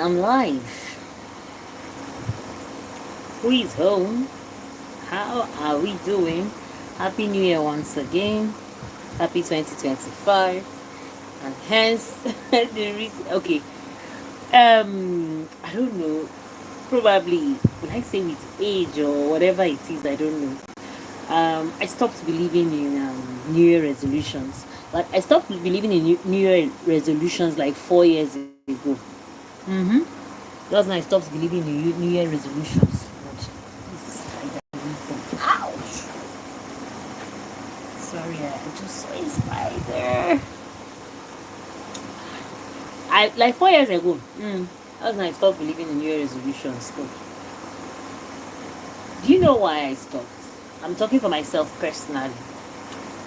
I'm live. Who is home? How are we doing? Happy New Year once again. Happy 2025. And hence the reason. Okay. I don't know. Probably, would I say with age or whatever it is? I don't know. I stopped believing in New Year resolutions. Like I stopped believing in New Year resolutions like 4 years ago. Mm-hmm. That's when I stopped believing in New Year resolutions. But this is like a reason. Ouch! Sorry, I just saw a spider. I like 4 years ago. That's when I stopped believing in New Year resolutions. So, do you know why I stopped? I'm talking for myself personally.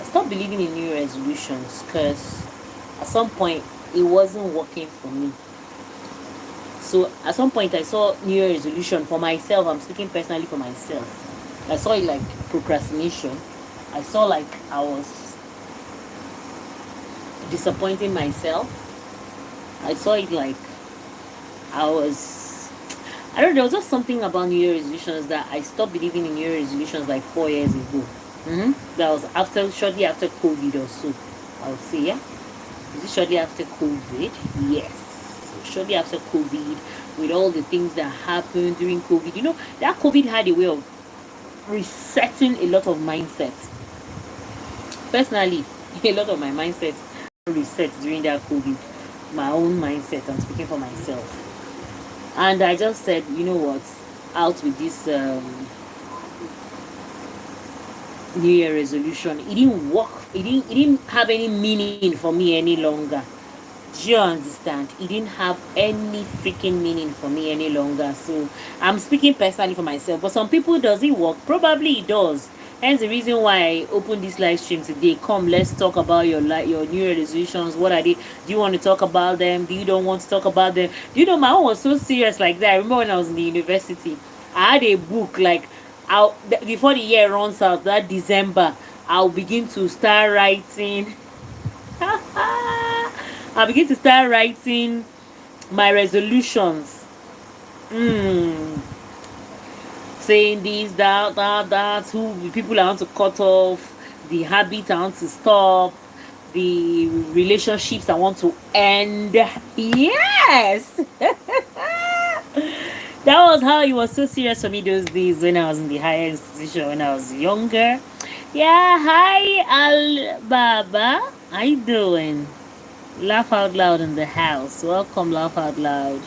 I stopped believing in New Year resolutions because at some point it wasn't working for me. So at some point I saw New Year resolution for myself. I'm speaking personally for myself. I saw it like procrastination. I saw like I was disappointing myself. I saw it like I was, I don't know, there was just something about New Year resolutions that I stopped believing in New Year resolutions like 4 years ago. That was shortly after COVID or so, I would say, yeah. Is it shortly after COVID? Yes. Shortly after COVID, with all the things that happened during COVID. You know, that COVID had a way of resetting a lot of mindsets. Personally, a lot of my mindset reset during that COVID. My own mindset, I'm speaking for myself. And I just said, you know what, out with this New Year resolution. It didn't work. It didn't have any meaning for me any longer. Do you understand? It didn't have any freaking meaning for me any longer. So I'm speaking personally for myself. But some people, does it work? Probably it does. Hence the reason why I opened this live stream today. Come, let's talk about your New Year resolutions. What are they? Do you want to talk about them? Do you don't want to talk about them? Do you know my own was so serious like that? I remember when I was in the university, I had a book like before the year runs out, that December, I'll begin to start writing. I begin to start writing my resolutions. Saying this, that, who the people I want to cut off, the habits I want to stop, the relationships I want to end. Yes! That was how it was so serious for me those days when I was in the higher institution, when I was younger. Yeah, hi, Al Baba. How you doing? Laugh out loud in the house. Welcome, laugh out loud.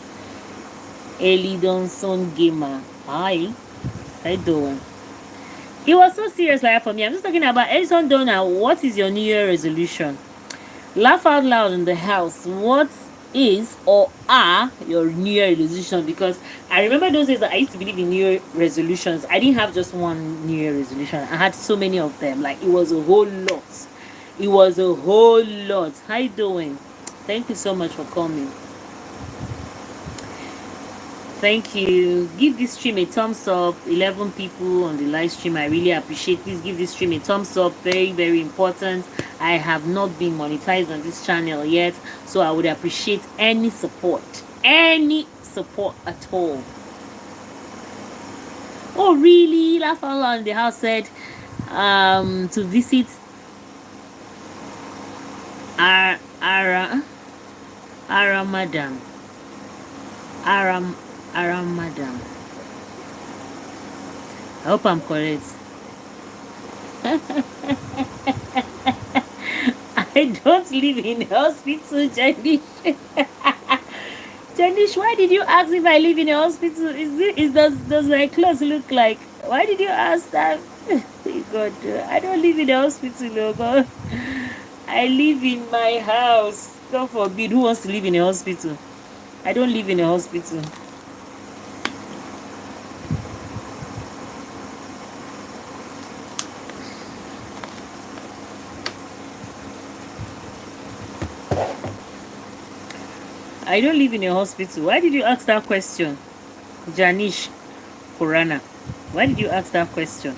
Ellie Donson Gamer. Hi. How you doing? It was so serious like for me. I'm just talking about Edison Donna. What is your New Year resolution? Laugh out loud in the house. What is or are your New Year resolution? Because I remember those days that I used to believe in New Year resolutions. I didn't have just one New Year resolution. I had so many of them. Like it was a whole lot. It was a whole lot. How you doing? Thank you so much for coming. Thank you. Give this stream a thumbs up. 11 people on the live stream. I really appreciate. Please give this stream a thumbs up. Very, very important. I have not been monetized on this channel yet, so I would appreciate any support. Any support at all. Oh, really? Lafala on the house said to visit Madam. Madam. I hope I'm correct. I don't live in a hospital, Janish. Janish, why did you ask if I live in a hospital? Does my clothes look like? Why did you ask that? God, I don't live in a hospital, no God. I live in my house. God forbid, who wants to live in a hospital? I don't live in a hospital. I don't live in a hospital. Why did you ask that question? Janish Kurana. Why did you ask that question?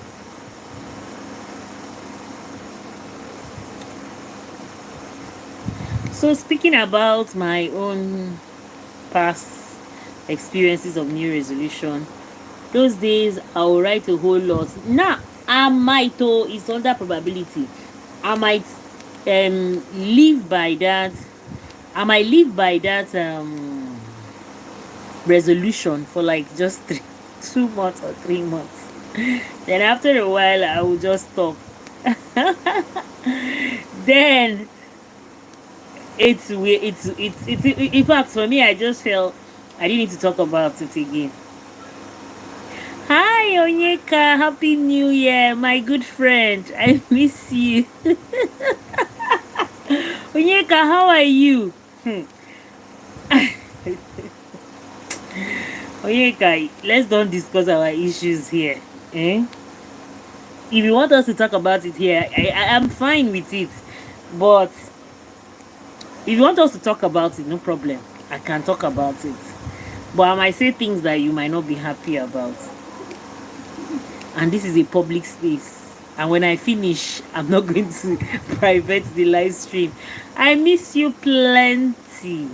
So speaking about my own past experiences of New Year resolution. Those days I will write a whole lot. Now I might, oh, it's under probability. I might live by that. I might live by that resolution for like just 2 months or 3 months. Then after a while I will just stop. Then it's in fact for me I just felt I didn't need to talk about it again. Hi Onyeka, happy new year, my good friend. I miss you. Onyeka, how are you? Onyeka, let's don't discuss our issues here. Eh? If you want us to talk about it here, I'm fine with it. But if you want us to talk about it, no problem. I can talk about it. But I might say things that you might not be happy about. And this is a public space. And when I finish, I'm not going to private the live stream. I miss you plenty.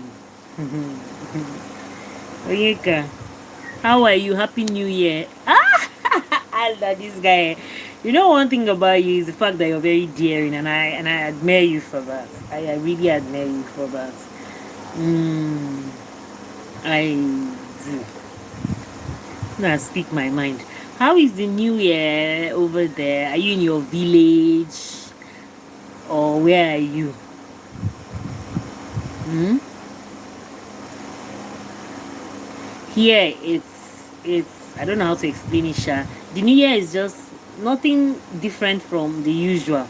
Oyeka, how are you? Happy New Year. I love this guy. You know, one thing about you is the fact that you're very daring, and I admire you for that. I really admire you for that. I do. Now speak my mind. How is the new year over there? Are you in your village, or where are you? Here it's I don't know how to explain it, Sha. The new year is just nothing different from the usual.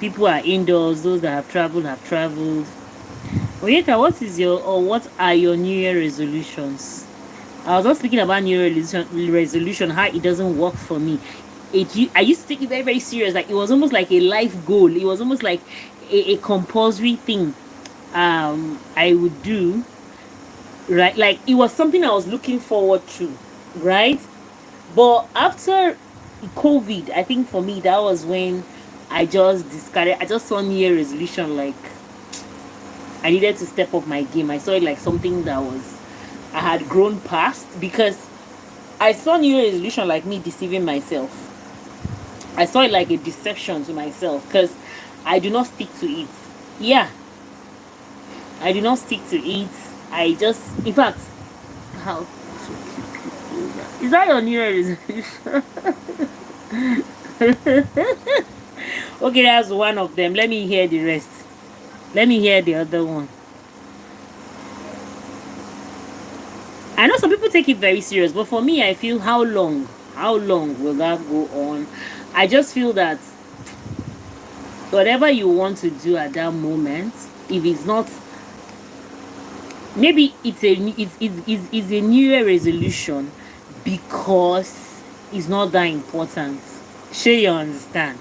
People are indoors. Those that have traveled have traveled. Oyeka, what are your New Year resolutions? I was just speaking about New Year resolution, how it doesn't work for me. I used to take it very, very serious. Like it was almost like a life goal. It was almost like a compulsory thing. I would do, right? Like it was something I was looking forward to, right? But after COVID, I think for me that was when I just discarded. I just saw New Year resolution like I needed to step up my game. I saw it like something that I had grown past, because I saw New Year resolution like me deceiving myself. I saw it like a deception to myself, because I do not stick to it. Yeah, I do not stick to it. I just, in fact, how is that your New Year resolution? Okay, that's one of them. Let me hear the rest. Let me hear the other one. I know some people take it very serious, but for me, I feel how long will that go on? I just feel that whatever you want to do at that moment, if it's not, maybe it's a New Year resolution because it's not that important. Sure, you understand?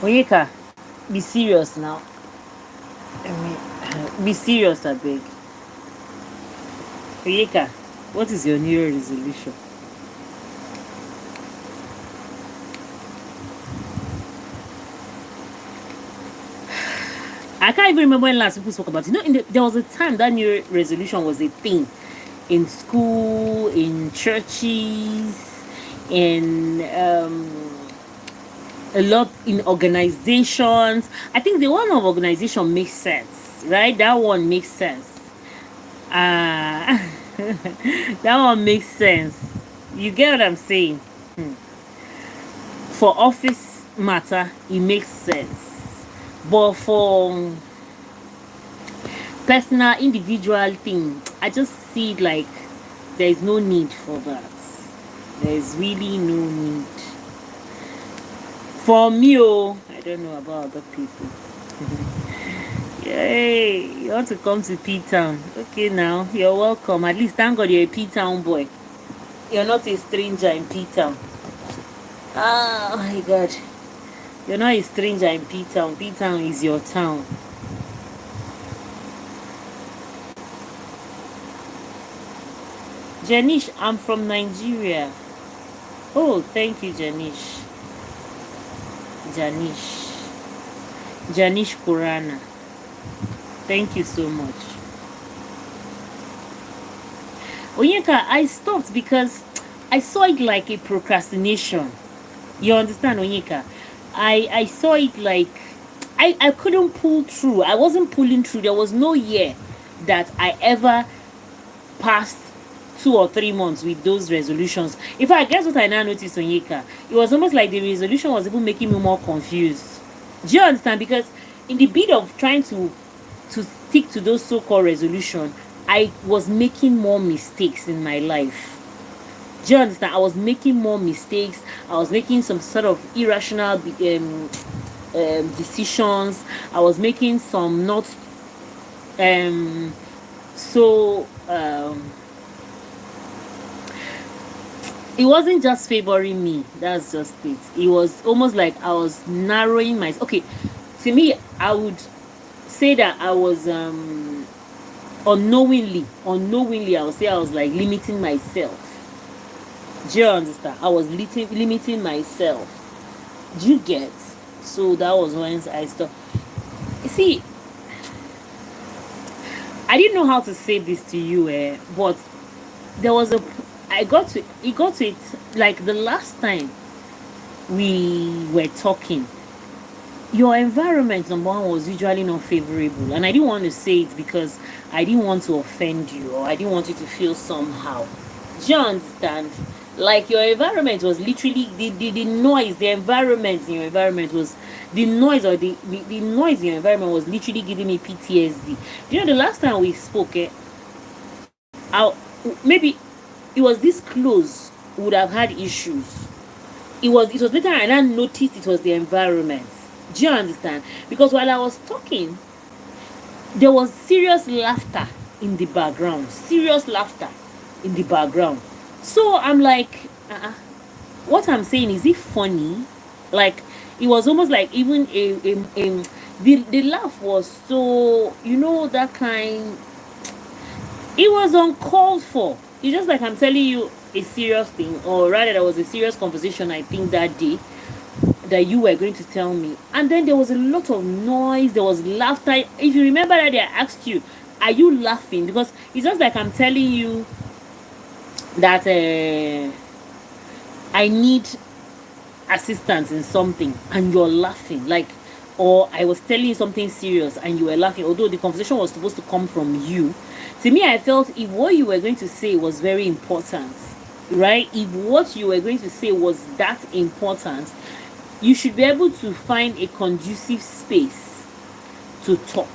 Oyeka, be serious now. Be serious, I beg. Oyeka, what is your New Year resolution? I can't even remember when last people spoke about it. You know, there was a time that New Year resolution was a thing in school, in churches, in a lot in organizations. I think the one of organization makes sense, right? That one makes sense. That one makes sense. You get what I'm saying? For office matter, it makes sense. But for personal, individual thing, I just see it like there is no need for that. There is really no need. For me, oh, I don't know about other people. Yay, you want to come to P-Town? Okay, now, you're welcome. At least, thank God you're a P-Town boy. You're not a stranger in P-Town. Oh, my God. You're not a stranger in P-Town. P-Town is your town. Janish, I'm from Nigeria. Oh, thank you, Janish. Janish Kurana. Thank you so much. Onyeka, I stopped because I saw it like a procrastination. You understand, Onyeka? I saw it like I couldn't pull through. I wasn't pulling through. There was no year that I ever passed 2 or 3 months with those resolutions. In fact, guess what I now noticed, Onyeka? It was almost like the resolution was even making me more confused. Do you understand? Because in the bid of trying to stick to those so-called resolution, I was making more mistakes in my life. Do you understand? I was making more mistakes. I was making some sort of irrational decisions. I was making some not so it wasn't just favoring me. That's just it. It was almost like I was narrowing my, okay, to me I would say that I was unknowingly I would say I was like limiting myself. Do you understand? I was limiting myself. Do you get? So that was when I stopped. You see, I didn't know how to say this to you, but there was a it got to it like the last time we were talking. Your environment, number one, was usually not favorable, and I didn't want to say it because I didn't want to offend you or I didn't want you to feel somehow. Do you understand? Like your environment was literally the noise, the environment in your environment was the noise, or the noise in your environment was literally giving me PTSD. You know, the last time we spoke, maybe it was this close, would have had issues. It was later and I noticed it was the environment. Do you understand? Because while I was talking, there was serious laughter in the background. Serious laughter in the background. So I'm like, what I'm saying, is it funny? Like, it was almost like even the laugh was so, that kind. It was uncalled for. It's just like I'm telling you a serious thing, or rather, there was a serious conversation I think that day that you were going to tell me, and then there was a lot of noise. There was laughter. If you remember that day, I asked you, "Are you laughing?" Because it's just like I'm telling you that I need assistance in something and you're laughing, like, or I was telling you something serious and you were laughing, although the conversation was supposed to come from you. To me, I felt if what you were going to say was very important, right? If what you were going to say was that important, you should be able to find a conducive space to talk.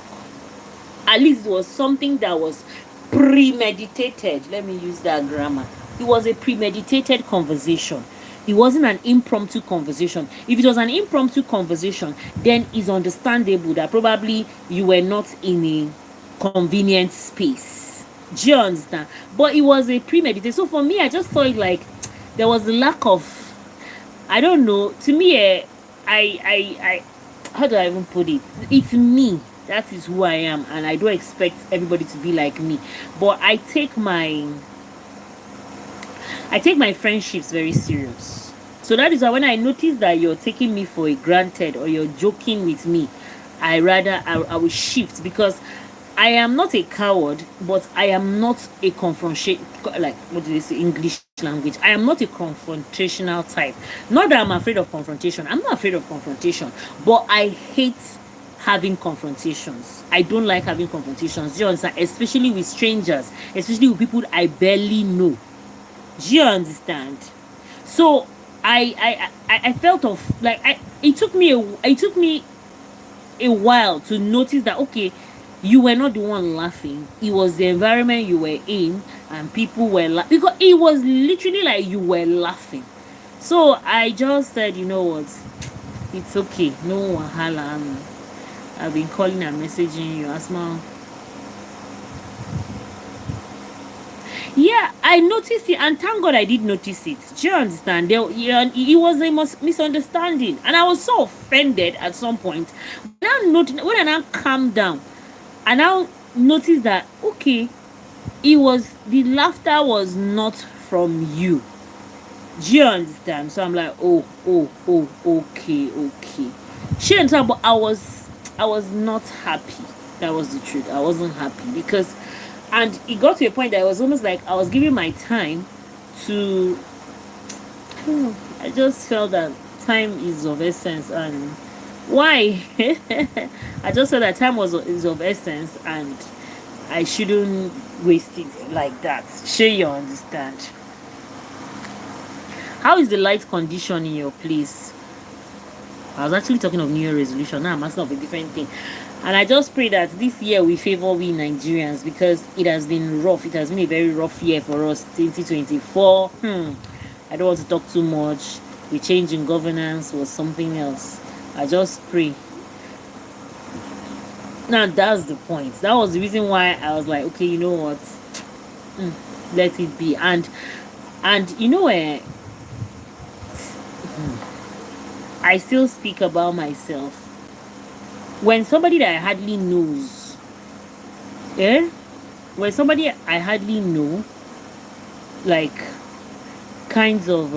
At least it was something that was premeditated. Let me use that grammar. It was a premeditated conversation. It wasn't an impromptu conversation. If it was an impromptu conversation, then it's understandable that probably you were not in a convenient space. Do you understand? But it was a premeditated. So for me, I just saw it like there was a lack of, I don't know. To me, I how do I even put it? It's me. That is who I am, and I don't expect everybody to be like me. But I take my friendships very serious. So that is why when I notice that you're taking me for a granted or you're joking with me, I will shift, because I am not a coward, but I am not a confrontation, like, what do they say, English language. I am not a confrontational type. Not that I'm afraid of confrontation. I'm not afraid of confrontation, but I hate having confrontations. I don't like having confrontations. Do you understand? Especially with strangers, especially with people I barely know. Do you understand? So I felt of like it took me a while to notice that, okay, you were not the one laughing. It was the environment you were in, and people were laughing, because it was literally like you were laughing. So I just said, you know what, it's okay, no wahala. I've been calling and messaging you, Asma'u. Yeah, I noticed it, and thank God I did notice it. Do you understand? It was a misunderstanding, and I was so offended at some point. When I now calmed down, I now noticed that, okay, the laughter was not from you. Do you understand? So I'm like, oh, okay. She understand, but I was not happy. That was the truth. I wasn't happy because And it got to a point that it was almost like I was giving my time to, I just felt that time is of essence. And why? I just felt that time is of essence, and I shouldn't waste it like that. Sure, you understand. How is the light condition in your place? I was actually talking of New Year resolution. Now I'm asking of a different thing. And I just pray that this year we favor we Nigerians, because it has been rough. It has been a very rough year for us. 2024. I don't want to talk too much. The change in governance was something else. I just pray. Now that's the point. That was the reason why I was like, okay, you know what? Let it be. And you know where I still speak about myself. When somebody that I hardly knows, when somebody I hardly know, like, kinds of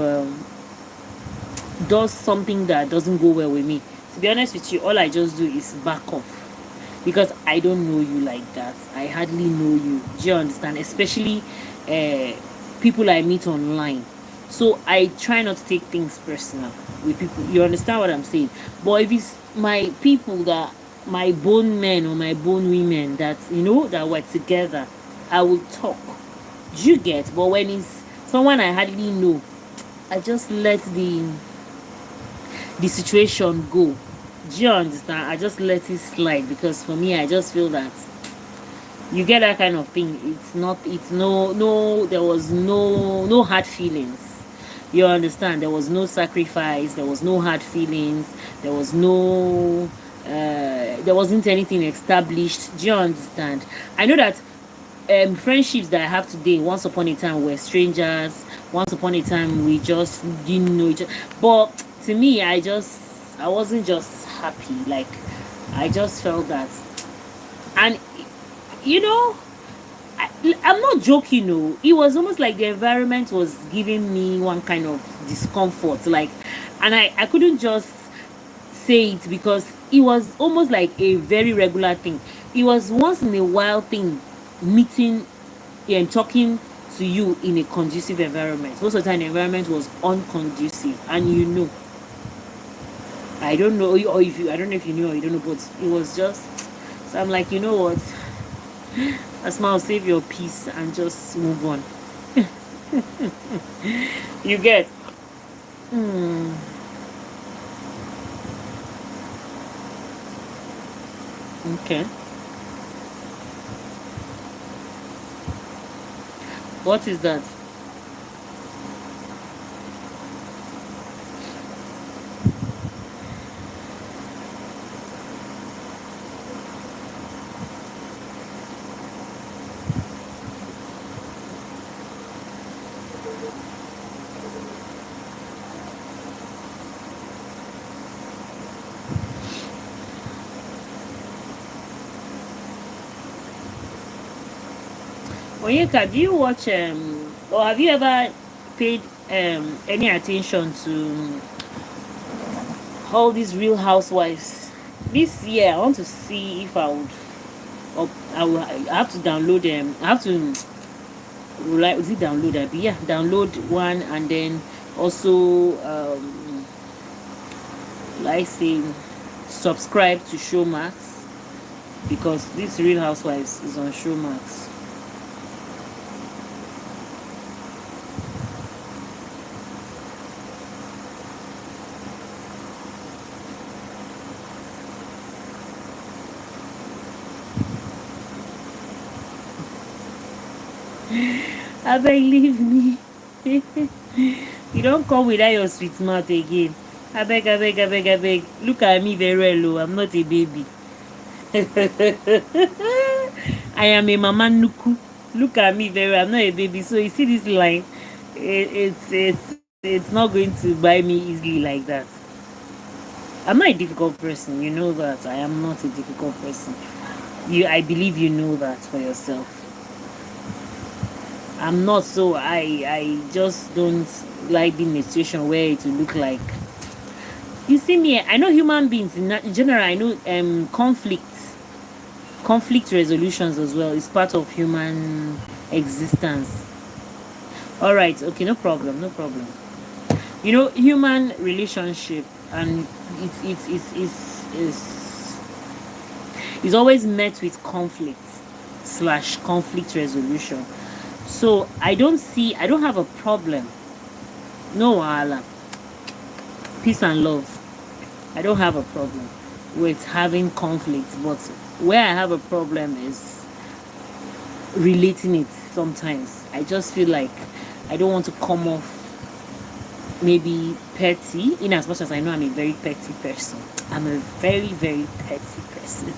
does something that doesn't go well with me, to be honest with you, all I just do is back off, because I don't know you like that. I hardly know you. Do you understand? Especially people I meet online. So I try not to take things personal with people. You understand what I'm saying? But if it's my people, that my bone men or my bone women, that that we're together, I will talk. Do you get? But when it's someone I hardly know, I just let the situation go. Do you understand? I just let it slide, because for me, I just feel that you get that kind of thing. It's no, there was no hard feelings. You understand? There was no sacrifice, there was no hard feelings, there was no there wasn't anything established. Do you understand? I know that friendships that I have today, once upon a time were strangers. Once upon a time we just didn't know each other. But to me, I wasn't just happy. Like, I just felt that. And you know, I'm not joking. No, it was almost like the environment was giving me one kind of discomfort. Like, and I couldn't just say it, because it was almost like a very regular thing. It was once in a while thing, meeting and talking to you in a conducive environment. Most of the time, the environment was unconducive, and I don't know, or if you, I don't know if you knew or you don't know, but it was just. So I'm like, you know what? Asma'u, save your peace and just move on. You get? Okay. What is that? Onyeka, do you watch or have you ever paid any attention to all these real housewives? This year I want to see if I would, or I have to download them. I have to, like, is it download that? Yeah, download one, and then also like, say, subscribe to Showmax, because this Real Housewives is on Showmax. I beg, leave me. You don't come without your sweet mouth again. I beg, I beg, I beg, I beg. Look at me very well. I'm not a baby. I am a mama nuku. Look at me very well. I'm not a baby. So you see this line? It's not going to buy me easily like that. I'm not a difficult person. You know that. I am not a difficult person. I believe you know that for yourself. I'm not, so I just don't like being in a situation where it will look like, you see me. I know human beings in general. I know conflict conflict resolutions as well is part of human existence. All right, okay, no problem, no problem. Human relationship, and it's always met with conflict slash conflict resolution. So I don't have a problem. No wahala. Peace and love. I don't have a problem with having conflict, but where I have a problem is relating it sometimes. I just feel like I don't want to come off maybe petty, in as much as I know I'm a very petty person. I'm a very, very petty person.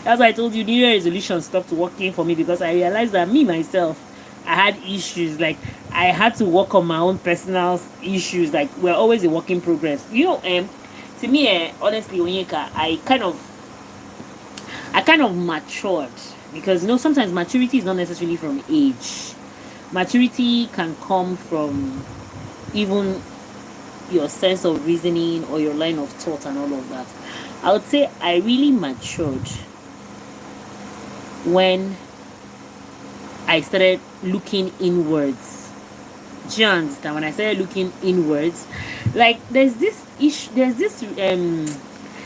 That's why I told you New Year resolution stopped working for me, because I realized that me myself, I had issues. Like, I had to work on my own personal issues. Like, we're always a work in progress. To me, honestly, Onyeka, I kind of matured, because sometimes maturity is not necessarily from age. Maturity can come from even your sense of reasoning or your line of thought and all of that. I would say I really matured when I started looking inwards. Do you understand? When I started looking inwards, like there's this issue, there's this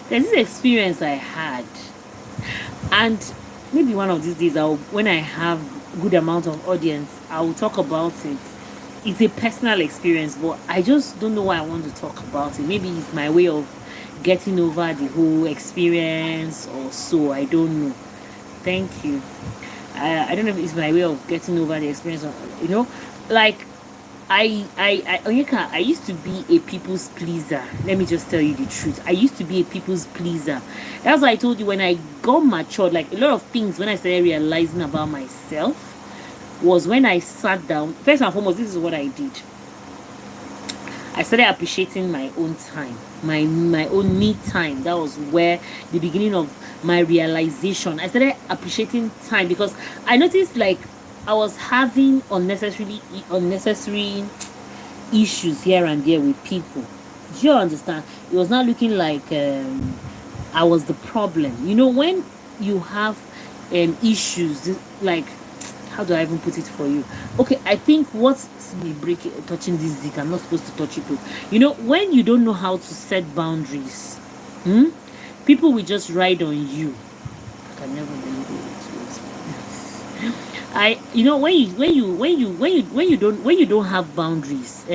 experience I had, and maybe one of these days, when I have good amount of audience, I will talk about it. It's a personal experience, but I just don't know why I want to talk about it. Maybe it's my way of getting over the whole experience or so. I don't know. Thank you. I don't know if it's my way of getting over the experience, or, like Onyeka, I used to be a people's pleaser. Let me just tell you the truth. I used to be a people's pleaser. That's why I told you, when I got matured, like a lot of things, when I started realizing about myself, was when I sat down. First and foremost, this is what I did. I started appreciating my own time, my own me time. That was where the beginning of my realization. I started appreciating time, because I noticed, like, I was having unnecessary issues here and there with people. Do you understand? It was not looking like I was the problem. When you have issues, like, how do I even put it for you? Okay, I think what's me touching this dick, I'm not supposed to touch it too. When you don't know how to set boundaries, people will just ride on you. I can never believe it. When you don't have boundaries,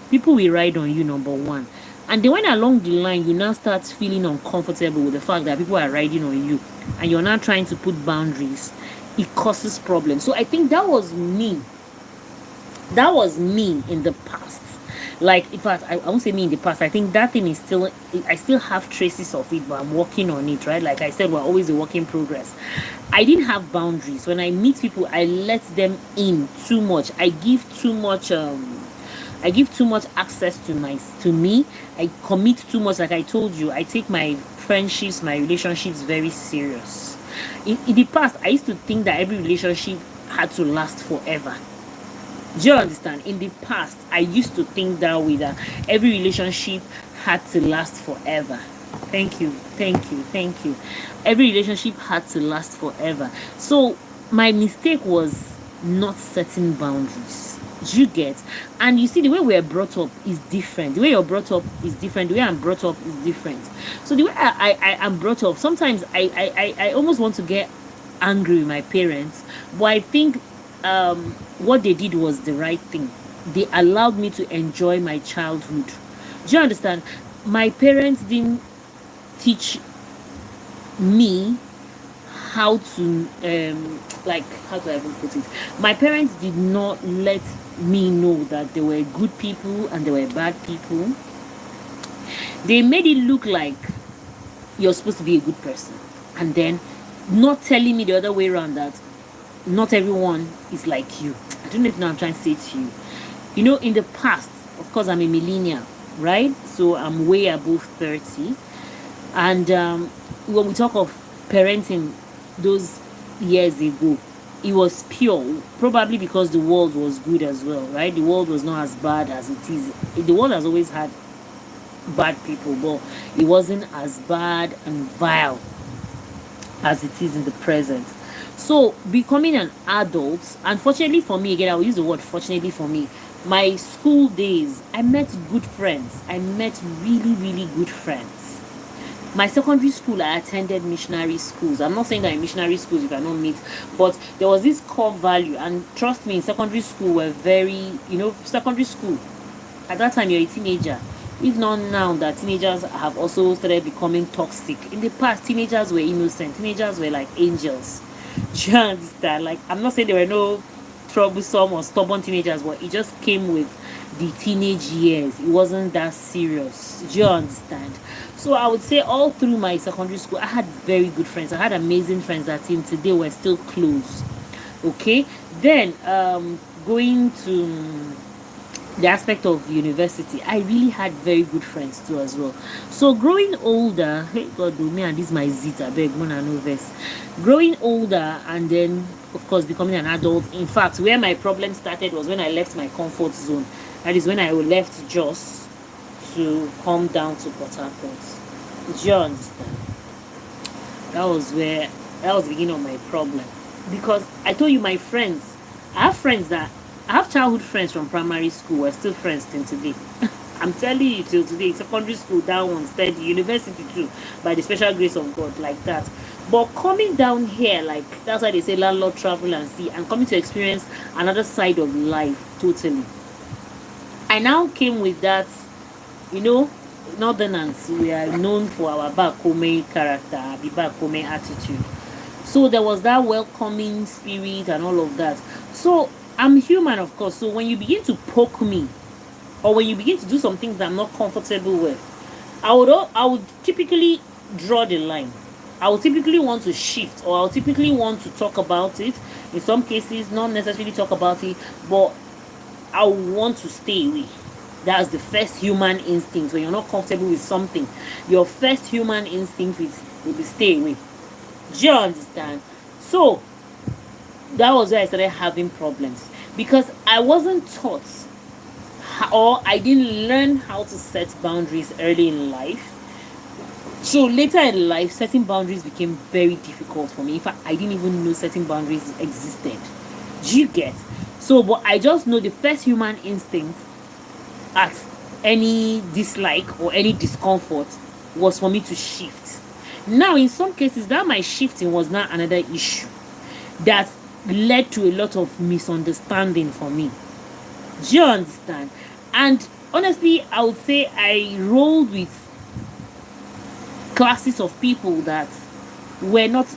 people will ride on you, number one. And then when along the line you now start feeling uncomfortable with the fact that people are riding on you, and you're not trying to put boundaries, it causes problems. So I think that was me in the past. Like, in fact, I won't say me in the past. I think that thing is still, I still have traces of it, but I'm working on it, right? Like I said, we're always a work in progress. I didn't have boundaries. When I meet people, I let them in too much. I give too much access to me. I commit too much. Like I told you, I take my friendships, my relationships very serious. In the past, I used to think that every relationship had to last forever. Do you understand? In the past, I used to think that way, that every relationship had to last forever. Thank you. Every relationship had to last forever. So my mistake was not setting boundaries. Do you get? And you see, the way we are brought up is different. The way you're brought up is different. The way I'm brought up is different. So the way I am brought up, sometimes I almost want to get angry with my parents, but I think what they did was the right thing. They allowed me to enjoy my childhood. Do you understand? My parents didn't teach me how to like, how do I even put it? My parents did not let me know that there were good people and there were bad people. They made it look like you're supposed to be a good person, and then not telling me the other way around, that not everyone is like you. I don't know if now I'm trying to say to you, in the past, of course, I'm a millennial, right? So I'm way above 30. And when we talk of parenting those years ago, it was pure, probably because the world was good as well, right? The world was not as bad as it is. The world has always had bad people, but it wasn't as bad and vile as it is in the present. So becoming an adult, unfortunately for me, again I will use the word fortunately for me, my school days I met good friends. I met really, really good friends. My secondary school, I attended missionary schools. I'm not saying that in missionary schools you cannot meet, but there was this core value. And trust me, in secondary school, we're very, secondary school, at that time, you're a teenager. If not now that teenagers have also started becoming toxic. In the past, teenagers were innocent. Teenagers were like angels. Do you understand? Like, I'm not saying there were no troublesome or stubborn teenagers, but it just came with the teenage years. It wasn't that serious. Do you understand? So I would say all through my secondary school, I had very good friends. I had amazing friends that till today we're still close. Okay. Then going to the aspect of university, I really had very good friends too as well. So growing older, hey God, do me and this my zit, I beg one and no verse. Growing older and then of course becoming an adult. In fact, where my problem started was when I left my comfort zone. That is when I left Jos to come down to Port Harcourt. Do you understand? That was the beginning of my problem. Because I told you my friends, I have childhood friends from primary school. We're still friends till today. I'm telling you, till today, secondary school, down one steady, university too, by the special grace of God, like that. But coming down here, like that's why they say landlord travel and see, and coming to experience another side of life totally. I now came with that, you know, Northerners, we are known for our Bakome character, the Bakome attitude. So there was that welcoming spirit and all of that. So I'm human, of course. So when you begin to poke me, or when you begin to do some things that I'm not comfortable with, I would typically draw the line. I would typically want to shift, or I would typically want to talk about it. In some cases, not necessarily talk about it, but I would want to stay away. That's the first human instinct. When you're not comfortable with something, your first human instinct will be stay away. Do you understand? So that was where I started having problems, because I wasn't taught or I didn't learn how to set boundaries early in life. So later in life, setting boundaries became very difficult for me. In fact, I didn't even know setting boundaries existed. Do you get? So, but I just know the first human instinct at any dislike or any discomfort was for me to shift. Now, in some cases, that my shifting was not another issue that led to a lot of misunderstanding for me. Do you understand? And honestly, I would say I rolled with classes of people that were not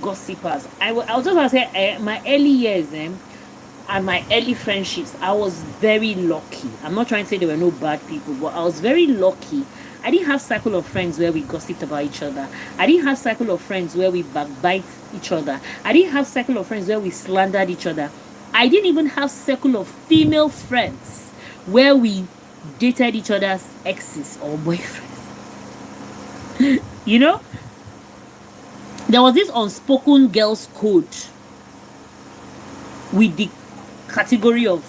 gossipers. I was just gonna say my early years and my early friendships, I was very lucky. I'm not trying to say there were no bad people, but I was very lucky. I didn't have circle of friends where we gossiped about each other. I didn't have circle of friends where we backbite each other. I didn't have circle of friends where we slandered each other. I didn't even have circle of female friends where we dated each other's exes or boyfriends. You know, there was this unspoken girls' code with the category of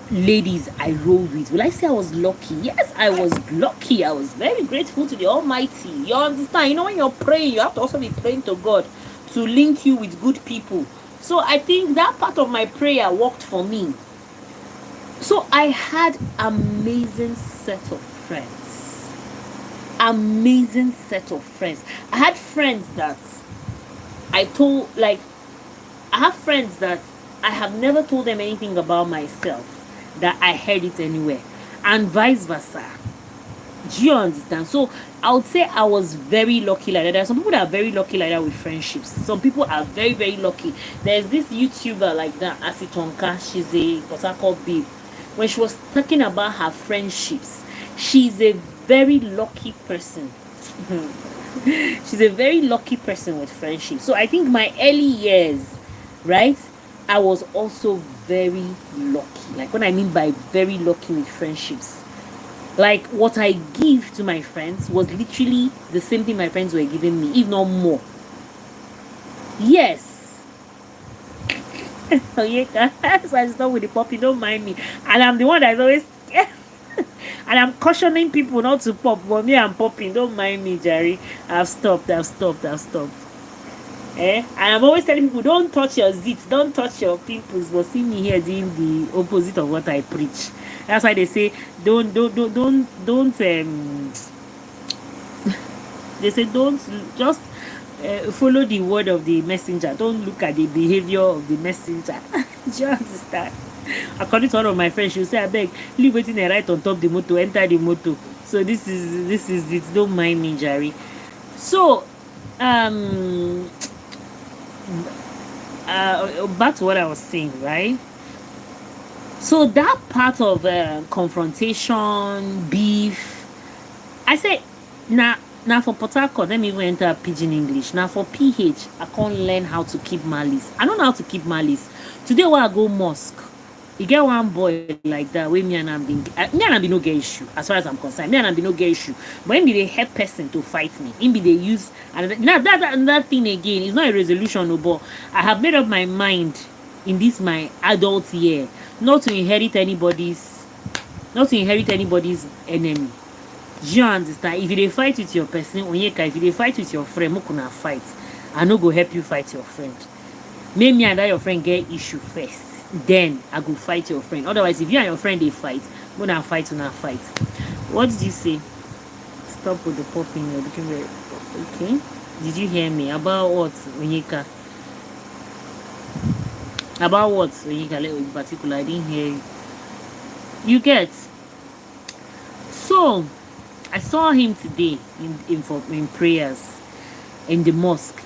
ladies I rolled with. Will I say I was lucky? Yes, I was lucky. I was very grateful to the Almighty. You understand? You know, when you're praying, you have to also be praying to God to link you with good people. So I think that part of my prayer worked for me. So I had amazing set of friends. Amazing set of friends. I had friends that I told, like, I have friends that I have never told them anything about myself, that I heard it anywhere, and vice versa. Do you understand? So I would say I was very lucky like that. There are some people that are very lucky like that with friendships. Some people are very, very lucky. There's this YouTuber like that, Asitonka. She's a what's that called babe. When she was talking about her friendships, she's a very lucky person. She's a very lucky person with friendships. So I think my early years, right, I was also very lucky. Like, what I mean by very lucky with friendships, like what I give to my friends was literally the same thing my friends were giving me, if not more. Yes. Oh yeah, so I start with the puppy, don't mind me. And I'm the one that's always and I'm cautioning people not to pop, but me, I'm popping, don't mind me, Jerry. I've stopped. And I'm always telling people, don't touch your zits, don't touch your pimples. But see me here doing the opposite of what I preach. That's why they say don't they say don't just follow the word of the messenger. Don't look at the behavior of the messenger. Do you understand? According to one of my friends, she'll say, I beg, leave waiting and right on top the motor, enter the motor. So this is it. Don't mind me, Jerry. So um back to what I was saying, right? So that part of confrontation, beef, I say now for Port Harcourt, let me even enter pidgin English. Now for PH, I can't learn how to keep malice. I don't know how to keep malice. Today when I go mosque, you get one boy like that wey me and am be no get issue as far as I'm concerned. Me and am be no get issue. But him be the help person to fight me. Him be they use and that thing again. It's not a resolution, no, but I have made up my mind in this my adult year not to inherit anybody's enemy. Do you understand? If you dey fight with your person, Onyeka, if you dey fight with your friend, make una fight. I no go help you fight your friend. Make me and that your friend get issue first. Then I go fight your friend. Otherwise, if you and your friend they fight, una fight. What did you say? Stop with the popping. You're looking very okay. Did you hear me? About what, Onyeka? About what, Onyeka? In particular, I didn't hear you. You get? So I saw him today in prayers in the mosque.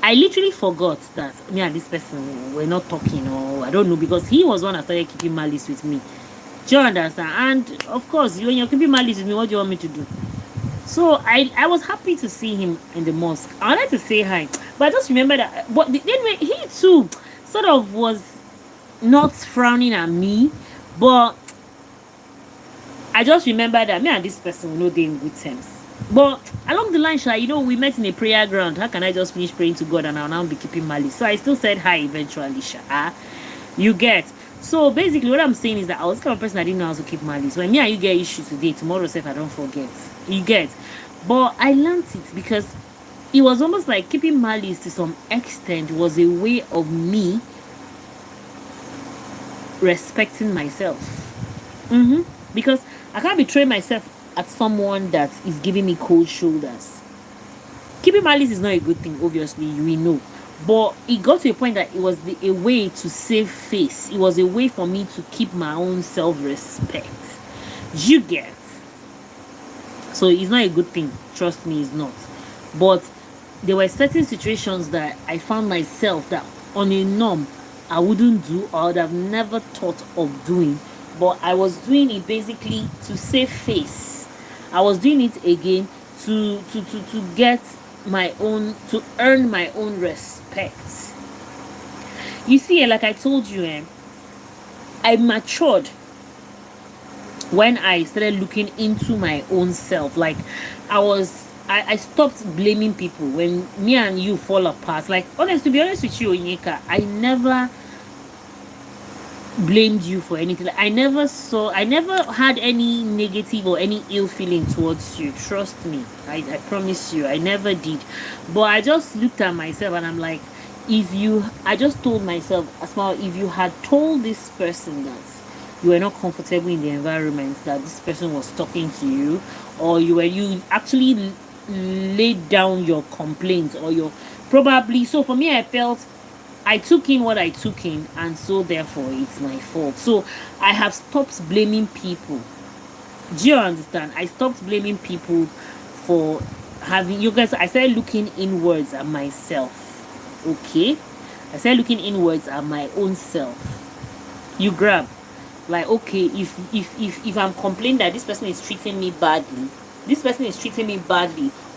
I literally forgot that me and this person were not talking, or I don't know, because he was one that started keeping malice with me. Do you understand? And of course, when you're keeping malice with me, what do you want me to do? So I was happy to see him in the mosque. I wanted to say hi, but I just remember that. But anyway, he too sort of was not frowning at me, but I just remember that me and this person will know they in good terms. But along the line, we met in a prayer ground. How can I just finish praying to God and I'll now be keeping malice? So I still said hi eventually, You get. So basically what I'm saying is that I was the kind of person that didn't know how to keep malice. When me and you get issues today, tomorrow self I don't forget. You get. But I learned it because it was almost like keeping malice to some extent was a way of me respecting myself. Because I can't betray myself at someone that is giving me cold shoulders. Keeping malice is not a good thing, obviously, we know. But it got to a point that it was a way to save face. It was a way for me to keep my own self-respect. You get? So it's not a good thing. Trust me, it's not. But there were certain situations that I found myself that on a norm I wouldn't do, or I would have never thought of doing. But I was doing it basically to save face. I was doing it again to get my own, to earn my own respect. You see, like I told you, I matured when I started looking into my own self. Like I stopped blaming people when me and you fall apart. Like, to be honest with you, Onyeka, I never blamed you for anything. I never had any negative or any ill feeling towards you. Trust me, I promise you, I never did. But I just looked at myself and I'm like, I just told myself, Asma'u, if you had told this person that you were not comfortable in the environment that this person was talking to you, or you actually laid down your complaints, or your probably. So for me, I felt I took in what I took in, and so therefore it's my fault. So I have stopped blaming people. Do you understand? I stopped blaming people for having you guys. I started looking inwards at myself. Okay, I started looking inwards at my own self. You grab, like, okay, if I'm complaining that this person is treating me badly,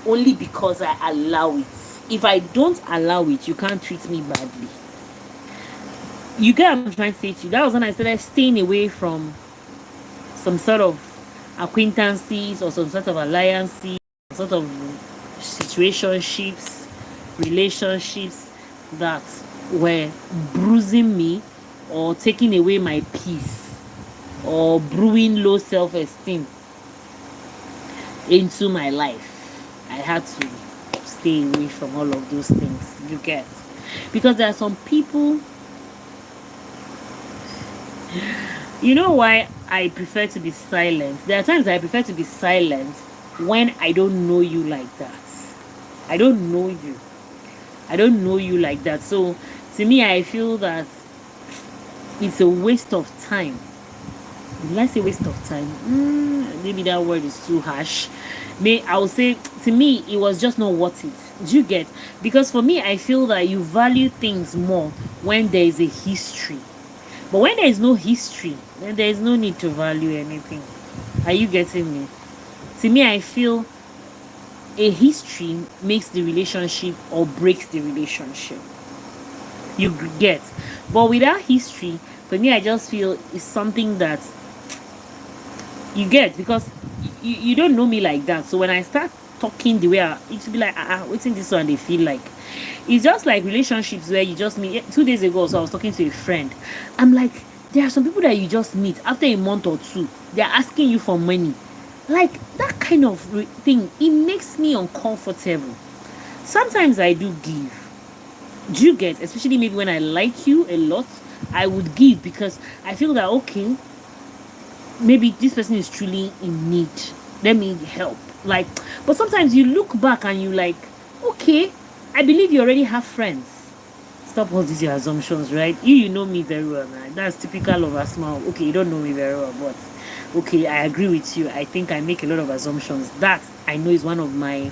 only because I allow it. If I don't allow it, you can't treat me badly. You get what I'm trying to say to you? That was when I started staying away from some sort of acquaintances or some sort of alliances, sort of situationships, relationships that were bruising me or taking away my peace or brewing low self-esteem into my life. I had to stay away from all of those things. You get? Because there are some people, you know why I prefer to be silent? There are times I prefer to be silent when I don't know you like that. I don't know you. I don't know you like that. So to me, I feel that it's a waste of time. Did I say waste of time? Maybe that word is too harsh. I would say, to me, it was just not worth it. Do you get? Because for me, I feel that you value things more when there is a history. But when there is no history, then there is no need to value anything. Are you getting me? To me, I feel a history makes the relationship or breaks the relationship. You get? But without history, for me, I just feel it's something that you get, because you don't know me like that. So when I start talking the way it will be like, waiting this one they feel like. It's just like relationships where you just meet. 2 days ago, so I was talking to a friend. I'm like, there are some people that you just meet after a month or two, they're asking you for money. Like that kind of thing, it makes me uncomfortable. Sometimes I do give. Do you get? Especially maybe when I like you a lot, I would give because I feel that, okay, maybe this person is truly in need, let me help. Like, but sometimes you look back and you like, okay, I believe you already have friends. Stop all these your assumptions, right? You know me very well, man. That's typical of Asma'u. Okay, you don't know me very well, but okay, I agree with you. I think I make a lot of assumptions. That I know is one of my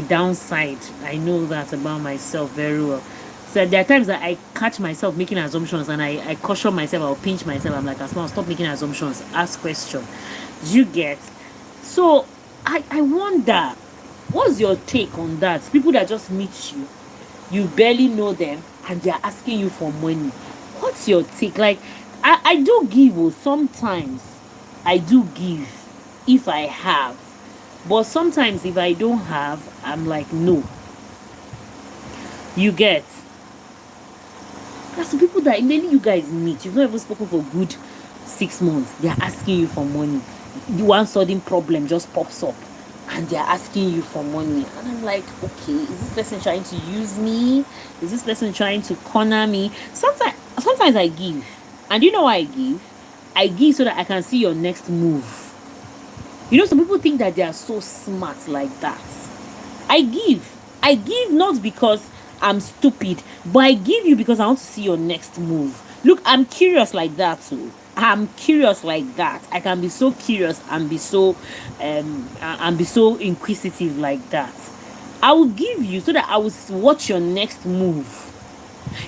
downside. I know that about myself very well. So there are times that I catch myself making assumptions and I caution myself, I'll pinch myself. I'm like, Asma, stop making assumptions. Ask questions. You get? So I wonder, what's your take on that? People that just meet you, you barely know them, and they're asking you for money. What's your take? Like, I do give, sometimes I do give if I have. But sometimes if I don't have, I'm like, no. You get? There's some people that maybe you guys meet, you've not even spoken for good 6 months. They're asking you for money. One sudden problem just pops up and they're asking you for money. And I'm like, okay, is this person trying to use me? Is this person trying to corner me? Sometimes I give. And you know why I give? I give so that I can see your next move. You know, some people think that they are so smart like that. I give. I give not because I'm stupid, but I give you because I want to see your next move. Look, I'm curious like that too. I'm curious like that. I can be so curious and be so inquisitive like that. I will give you so that I will watch your next move.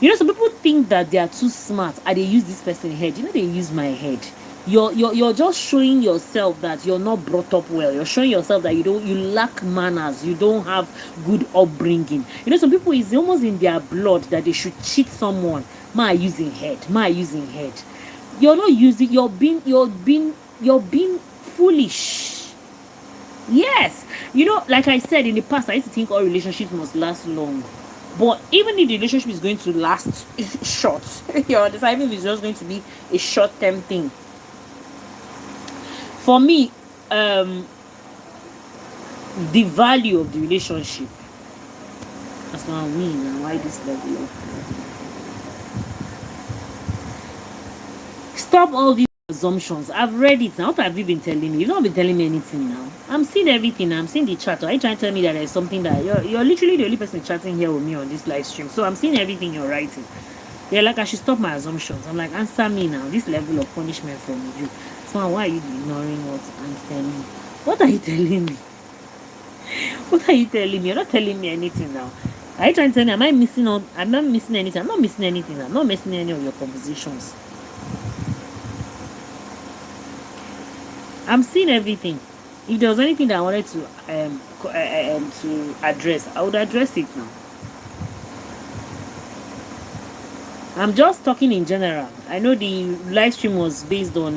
You know, some people think that they are too smart and they use this person's head. You know, they use my head. You're just showing yourself that you're not brought up well. You're showing yourself that you lack manners. You don't have good upbringing. You know, some people, it's almost in their blood that they should cheat someone. Using head. Using head. You're not using. You're being foolish. Yes. You know, like I said in the past, I used to think all relationships must last long. But even if the relationship is going to last short, you understand? Even if it's just going to be a short-term thing. For me, the value of the relationship. That's why I win and why this level of. Stop all these assumptions. I've read it now. What have you been telling me? You've not been telling me anything now. I'm seeing everything. I'm seeing the chat. Are you trying to tell me that there's something that you're literally the only person chatting here with me on this live stream? So I'm seeing everything you're writing. They're like, I should stop my assumptions. I'm like, answer me now. This level of punishment from you. So why are you ignoring what I'm telling you? What are you telling me? What are you telling me? You're not telling me anything now. Are you trying to tell me, am I missing out? I'm not missing anything. I'm not missing anything. I'm not missing any of your conversations. I'm seeing everything. If there was anything that I wanted to address, I would address it now. I'm just talking in general. I know the live stream was based on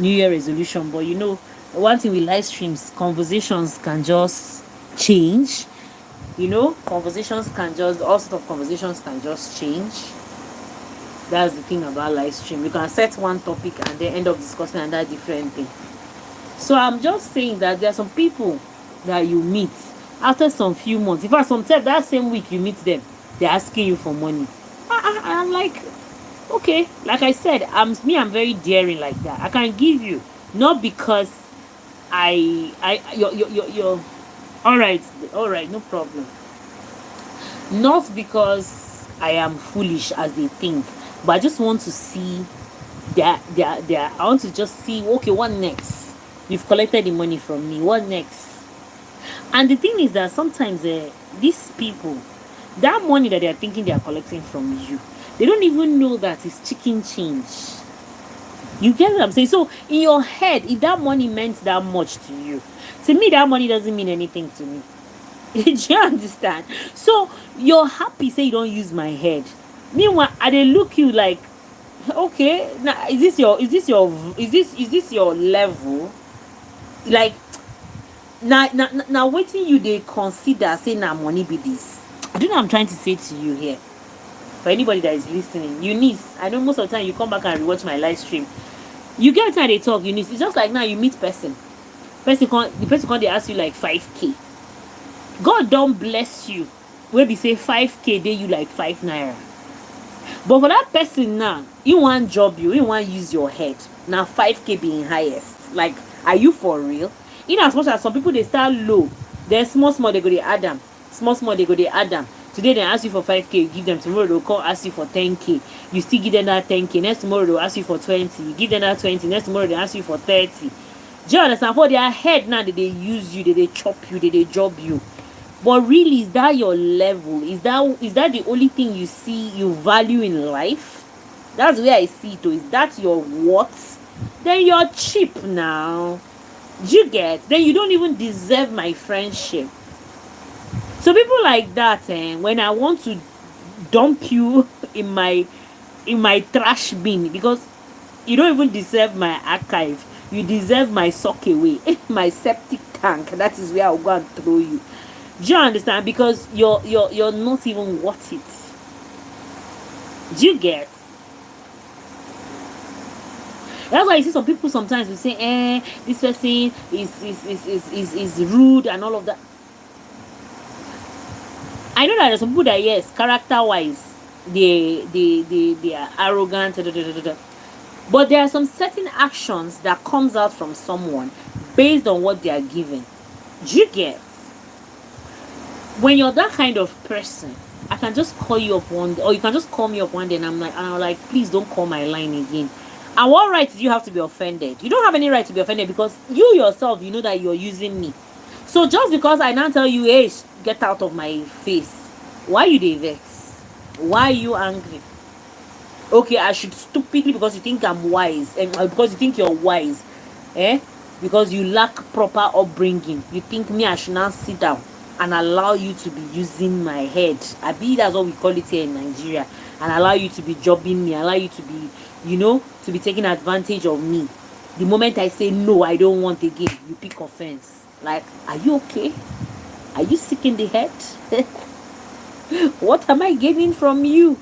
New Year resolution, but you know, one thing with live streams, conversations can just change. You know, all sorts of conversations can just change. That's the thing about live stream. You can set one topic and then end up discussing another different thing. So I'm just saying that there are some people that you meet, After some few months, in fact, sometimes that same week you meet them, they're asking you for money. I'm like, okay, like I said, I'm very daring like that. I can give you, not because you're all right, no problem. Not because I am foolish as they think, but I just want to see I want to just see, okay, what next? You've collected the money from me, what next? And the thing is that sometimes these people, that money that they are thinking they are collecting from you, they don't even know that it's chicken change. You get what I'm saying? So in your head, if that money meant that much to me that money doesn't mean anything to me. Do you understand? So you're happy say you don't use my head. Meanwhile, I they look you like, okay, now is this your level? Like, now waiting you they consider saying now money be this. I don't know what I'm trying to say to you here. For anybody that is listening, Eunice, I know most of the time you come back and rewatch my live stream. You get time they talk, Eunice. It's just like now you meet the person can't they ask you like 5K. God don't bless you. Where we say 5K, they you like 5 naira. But for that person now, you want job you want use your head. Now 5K being highest. Like, are you for real? In as much as some people they start low, then small they go to add them. Small they go to add them. Today they ask you for 5K, you give them. Tomorrow they'll call ask you for 10K. You still give them that 10K. Next tomorrow they'll ask you for 20. You give them that 20. Next tomorrow they ask you for 30. Do you understand? For their head now that they use you, they chop you, they job you. But really, is that your level? Is that the only thing you see you value in life? That's where I see it. Is that your what? Then you're cheap now. Do you get? Then you don't even deserve my friendship. So people like that, when I want to dump you in my trash bin, because you don't even deserve my archive. You deserve my sock away, my septic tank. That is where I'll go and throw you. Do you understand? Because you're not even worth it. Do you get? That's why you see some people sometimes will say, this person is rude and all of that. I know that there's some people that, yes, character wise, they are arrogant, but there are some certain actions that comes out from someone based on what they are given. Do you get? When you're that kind of person, I can just call you up one day, or you can just call me up one day, and I'm like, please don't call my line again. And what right do you have to be offended? You don't have any right to be offended, because you yourself, you know that you're using me. So just because I now tell you, hey, get out of my face, why you dey vex? Why are you angry? Okay, I should stupidly, because you think I'm wise, and because you think you're wise, because you lack proper upbringing, you think me I should now sit down and allow you to be using my head. I be that's what we call it here in Nigeria, and allow you to be jobbing me, allow you to be, to be taking advantage of me. The moment I say no, I don't want again, you pick offense. Like, are you okay? Are you sick in the head? What am I getting from you?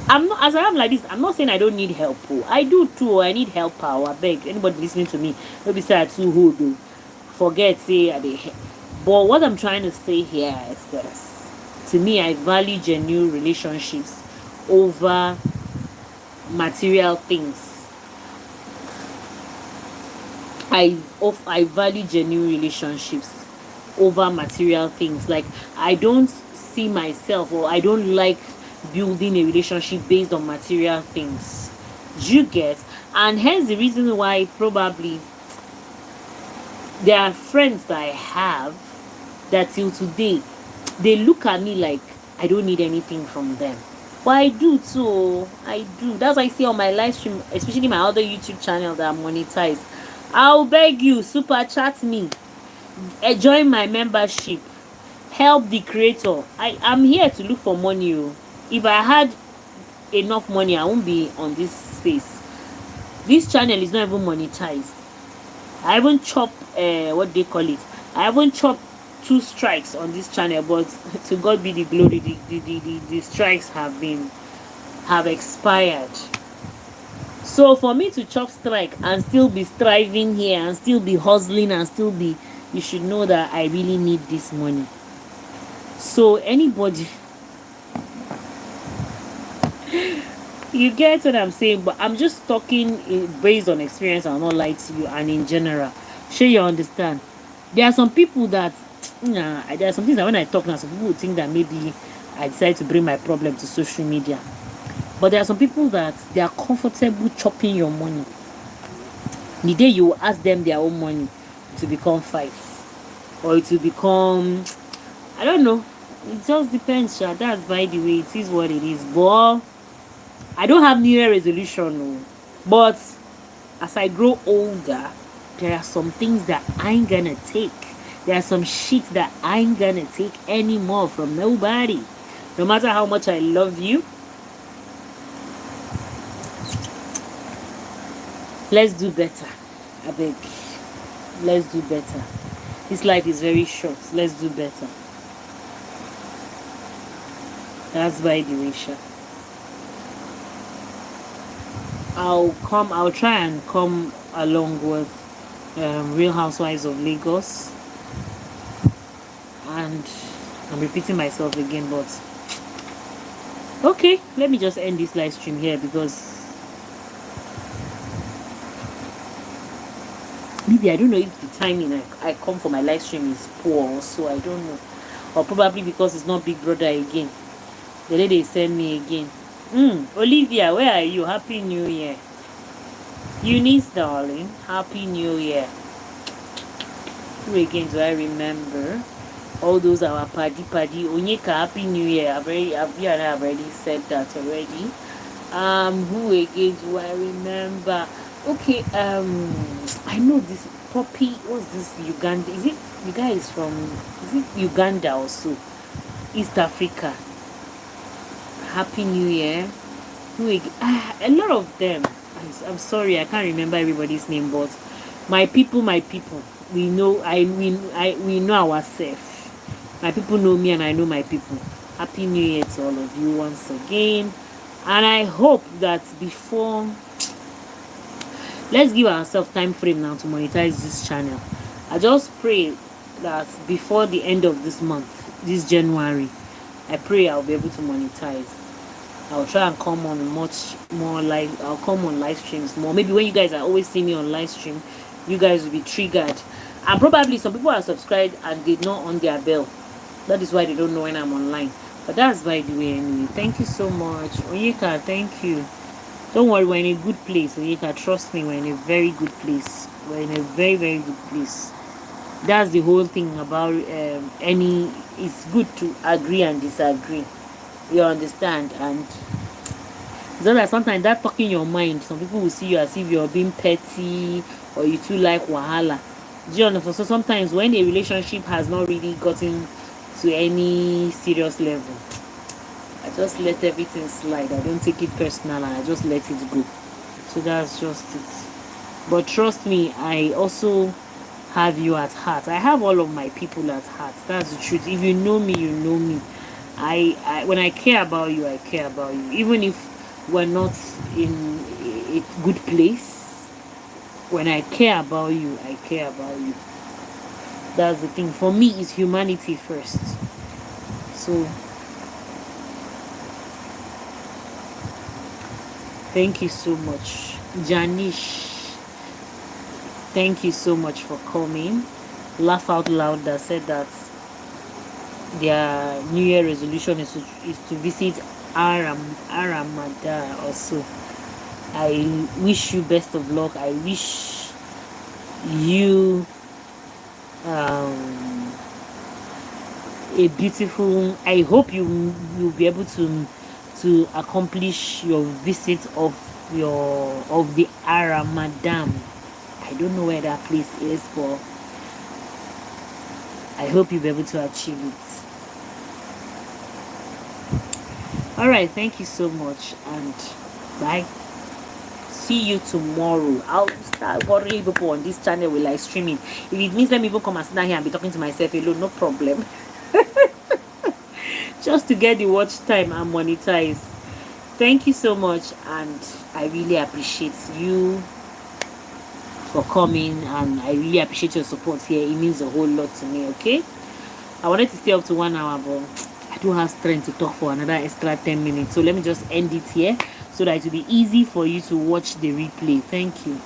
I'm not, as I am like this, I'm not saying I don't need help. Oh, I do too. I need help. I beg anybody listening to me. Maybe say I too hold. Forget say I dey. But what I'm trying to say here is this: to me, I value genuine relationships over material things. I value genuine relationships over material things. Like, I don't see myself, or I don't like building a relationship based on material things. Do you get? And hence the reason why probably there are friends that I have that till today they look at me like I don't need anything from them. But I do too. I do. That's why I see on my live stream, especially my other YouTube channel that I'm monetized. I'll beg you, super chat me, join my membership, help the creator. I'm here to look for money. If I had enough money, I won't be on this space. This channel is not even monetized. I haven't chopped what they call it. I haven't chopped 2 strikes on this channel, but to God be the glory. The strikes have expired. So for me to chop strike and still be striving here and still be hustling and still be you should know that I really need this money. So anybody, you get what I'm saying, but I'm just talking based on experience. I'll not lie to you, and in general, sure you understand. There are some people that, nah, there are some things that when I talk now, some people would think that maybe I decided to bring my problem to social media. But there are some people that they are comfortable chopping your money. The day you ask them their own money, to become fights, or it will become, I don't know. It just depends, Sha. That's by the way. It is what it is. But I don't have New Year resolution, no. But as I grow older, there are some things that I ain't gonna take. There are some shit that I ain't gonna take anymore from nobody. No matter how much I love you, let's do better. I beg. Let's do better. This life is very short. Let's do better. That's by the way, Sha. I'll try and come along with Real Housewives of Lagos. And I'm repeating myself again, but okay, let me just end this live stream here because maybe I don't know if the timing I come for my live stream is poor, so I don't know. Or probably because it's not Big Brother again. The day they send me again. Olivia, where are you? Happy New Year. Eunice, darling. Happy New Year. Who again do I remember? All those are our paddy. Onyeka, Happy New Year. You and I have already said that already. Who again do I remember? Okay, I know this Poppy. What's this Uganda? Is it the guy is from? Is it Uganda also? East Africa. Happy New Year. A lot of them. I'm sorry, I can't remember everybody's name, but my people, we know. We know ourselves. My people know me, and I know my people. Happy New Year to all of you once again, and I hope that before, let's give ourselves time frame now to monetize this channel. I just pray that before the end of this month, this January, I pray I'll be able to monetize. I'll try and come on much more live. I'll come on live streams more. Maybe when you guys are always seeing me on live stream, you guys will be triggered. And probably some people are subscribed and did not on their bell. That is why they don't know when I'm online. But that's by the way anyway. Thank you so much. Onyeka, thank you. Don't worry, we're in a good place. Onyeka, trust me, we're in a very good place. We're in a very, very good place. That's the whole thing about it's good to agree and disagree. You understand? And it's not like sometimes that talking your mind, some people will see you as if you're being petty or you too like wahala. Do you understand? So sometimes when a relationship has not really gotten to any serious level, I just let everything slide. I don't take it personal and I just let it go. So that's just it. But trust me, I also have you at heart. I have all of my people at heart. That's the truth. If you know me, you know me. I when I care about you, I care about you. Even if we're not in a good place, when I care about you, I care about you. That's the thing. For me, it's humanity first. So thank you so much. Janish, thank you so much for coming. Laugh Out Loud that said that their New Year resolution is to visit Aramada also. I wish you best of luck. I wish you a beautiful, I hope you'll be able to accomplish your visit of the Aramadam. I don't know where that place is, but I hope you'll be able to achieve it. All right, thank you so much, and bye. See you tomorrow. I'll start worrying people on this channel with live streaming. If it means let me even come and sit down here and be talking to myself alone, no problem. Just to get the watch time and monetize. Thank you so much, and I really appreciate you for coming, and I really appreciate your support here. It means a whole lot to me. Okay, I wanted to stay up to 1 hour, but I don't have strength to talk for another extra 10 minutes, so let me just end it here so that it will be easy for you to watch the replay. Thank you.